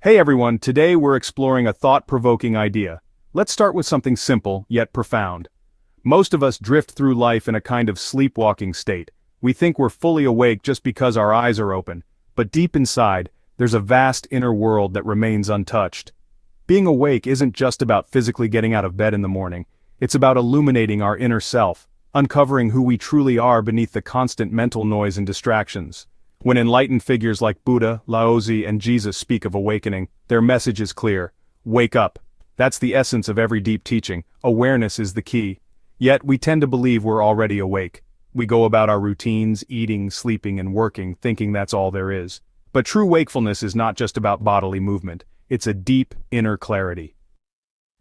Hey everyone, today we're exploring a thought-provoking idea. Let's start with something simple, yet profound. Most of us drift through life in a kind of sleepwalking state. We think we're fully awake just because our eyes are open, but deep inside, there's a vast inner world that remains untouched. Being awake isn't just about physically getting out of bed in the morning, it's about illuminating our inner self, uncovering who we truly are beneath the constant mental noise and distractions. When enlightened figures like Buddha, Laozi, and Jesus speak of awakening, their message is clear: wake up. That's the essence of every deep teaching. Awareness is the key. Yet we tend to believe we're already awake. We go about our routines, eating, sleeping, and working, thinking that's all there is. But true wakefulness is not just about bodily movement. It's a deep, inner clarity.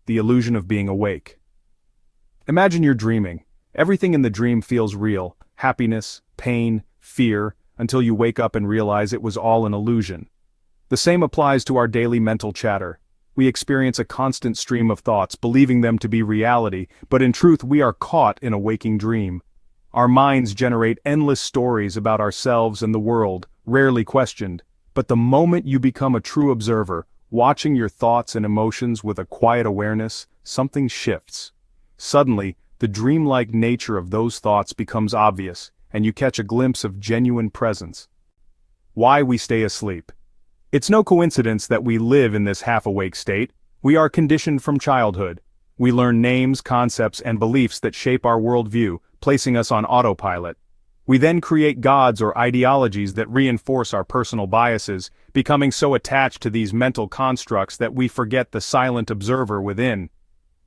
The illusion of being awake. Imagine you're dreaming. Everything in the dream feels real: happiness, pain, fear, until you wake up and realize it was all an illusion. The same applies to our daily mental chatter. We experience a constant stream of thoughts, believing them to be reality, but in truth we are caught in a waking dream. Our minds generate endless stories about ourselves and the world, rarely questioned. But the moment you become a true observer, watching your thoughts and emotions with a quiet awareness, something shifts. Suddenly, the dreamlike nature of those thoughts becomes obvious, and you catch a glimpse of genuine presence. Why we stay asleep. It's no coincidence that we live in this half-awake state. We are conditioned from childhood. We learn names, concepts, and beliefs that shape our worldview, placing us on autopilot. We then create gods or ideologies that reinforce our personal biases, becoming so attached to these mental constructs that we forget the silent observer within.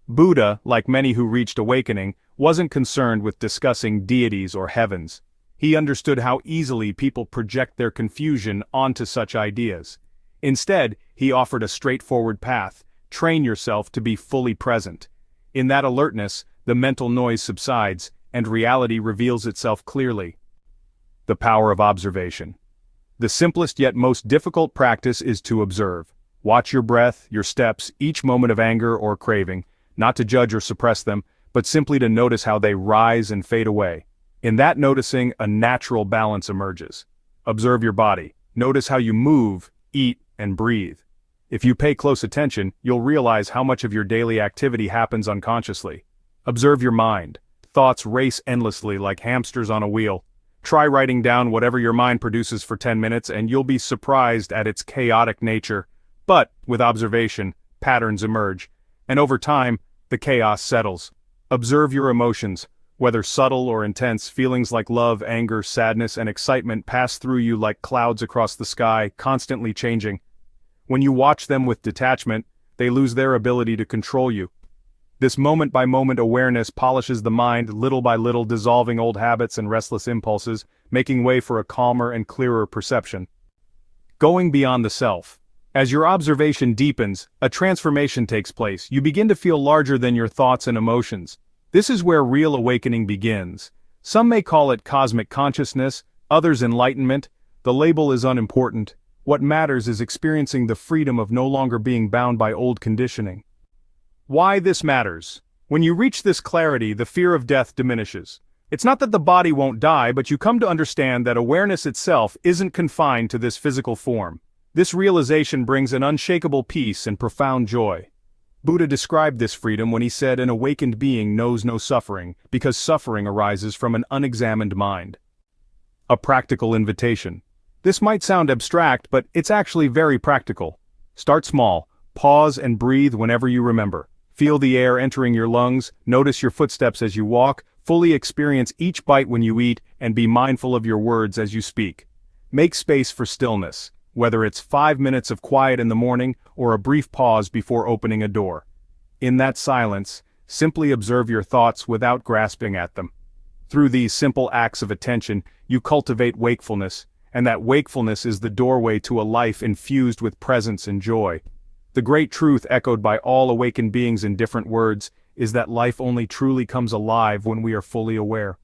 Buddha, like many who reached awakening, wasn't concerned with discussing deities or heavens. He understood how easily people project their confusion onto such ideas. Instead, he offered a straightforward path: train yourself to be fully present. In that alertness, the mental noise subsides, and reality reveals itself clearly. The power of observation. The simplest yet most difficult practice is to observe. Watch your breath, your steps, each moment of anger or craving, not to judge or suppress them, but simply to notice how they rise and fade away. In that noticing, a natural balance emerges. Observe your body. Notice how you move, eat, and breathe. If you pay close attention, you'll realize how much of your daily activity happens unconsciously. Observe your mind. Thoughts race endlessly like hamsters on a wheel. Try writing down whatever your mind produces for 10 minutes and you'll be surprised at its chaotic nature. But, with observation, patterns emerge. And over time, the chaos settles. Observe your emotions. Whether subtle or intense, feelings like love, anger, sadness, and excitement pass through you like clouds across the sky, constantly changing. When you watch them with detachment, they lose their ability to control you. This moment-by-moment awareness polishes the mind, little by little dissolving old habits and restless impulses, making way for a calmer and clearer perception. Going beyond the self. As your observation deepens, a transformation takes place. You begin to feel larger than your thoughts and emotions. This is where real awakening begins. Some may call it cosmic consciousness, others enlightenment. The label is unimportant. What matters is experiencing the freedom of no longer being bound by old conditioning. Why this matters. When you reach this clarity, the fear of death diminishes. It's not that the body won't die, but you come to understand that awareness itself isn't confined to this physical form. This realization brings an unshakable peace and profound joy. Buddha described this freedom when he said an awakened being knows no suffering, because suffering arises from an unexamined mind. A practical invitation. This might sound abstract, but it's actually very practical. Start small. Pause and breathe whenever you remember. Feel the air entering your lungs, notice your footsteps as you walk, fully experience each bite when you eat, and be mindful of your words as you speak. Make space for stillness. Whether it's 5 minutes of quiet in the morning or a brief pause before opening a door. In that silence, simply observe your thoughts without grasping at them. Through these simple acts of attention, you cultivate wakefulness, and that wakefulness is the doorway to a life infused with presence and joy. The great truth echoed by all awakened beings in different words is that life only truly comes alive when we are fully aware.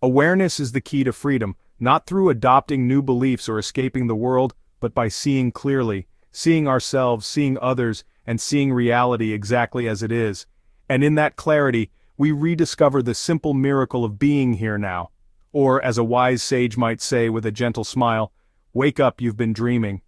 Awareness is the key to freedom. Not through adopting new beliefs or escaping the world, but by seeing clearly, seeing ourselves, seeing others, and seeing reality exactly as it is. And in that clarity, we rediscover the simple miracle of being here now. Or, as a wise sage might say with a gentle smile, wake up, you've been dreaming.